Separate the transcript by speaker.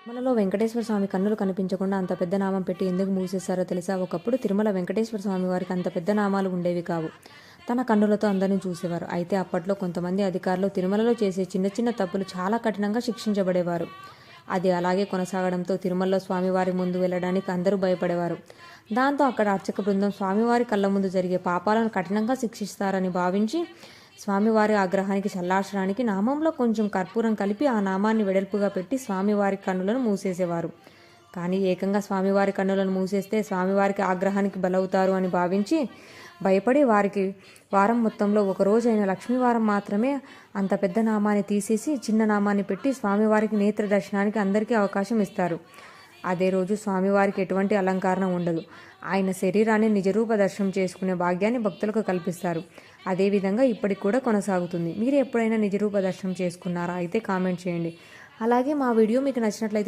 Speaker 1: తిరుమలలో వెంకటేశ్వర స్వామి కన్నులు కనిపించకుండా అంత పెద్ద నామం పెట్టి ఎందుకు మూసేశారో తెలుసా? ఒకప్పుడు తిరుమల వెంకటేశ్వర స్వామి వారికి అంత పెద్ద నామాలు ఉండేవి కావు. తన కన్నులతో అందరినీ చూసేవారు. అయితే అప్పట్లో కొంతమంది అధికారులు తిరుమలలో చేసే చిన్న చిన్న తప్పులు చాలా కఠినంగా శిక్షించబడేవారు. అది అలాగే కొనసాగడంతో తిరుమలలో స్వామివారి ముందు వెళ్ళడానికి అందరూ భయపడేవారు. దాంతో అక్కడ అర్చక బృందం స్వామివారి కళ్ళ ముందు జరిగే పాపాలను కఠినంగా శిక్షిస్తారని భావించి స్వామివారి ఆగ్రహానికి చల్లార్చడానికి నామంలో కొంచెం కర్పూరం కలిపి ఆ నామాన్ని వెడల్పుగా పెట్టి స్వామివారి కన్నులను మూసేసేవారు. కానీ ఏకంగా స్వామివారి కన్నులను మూసేస్తే స్వామివారికి ఆగ్రహానికి బలవుతారు అని భావించి భయపడి వారం మొత్తంలో ఒకరోజైన లక్ష్మీవారం మాత్రమే అంత పెద్ద నామాన్ని తీసేసి చిన్న నామాన్ని పెట్టి స్వామివారికి నేత్ర దర్శనానికి అందరికీ అవకాశం ఇస్తారు. అదే రోజు స్వామివారికి ఎటువంటి అలంకరణ ఉండదు. ఆయన శరీరాన్ని నిజరూప దర్శనం చేసుకునే భాగ్యాన్ని భక్తులకు కల్పిస్తారు. అదేవిధంగా ఇప్పటికి కూడా కొనసాగుతుంది. మీరు ఎప్పుడైనా నిజరూప దర్శనం చేసుకున్నారా? అయితే కామెంట్ చేయండి. అలాగే మా వీడియో మీకు నచ్చినట్లయితే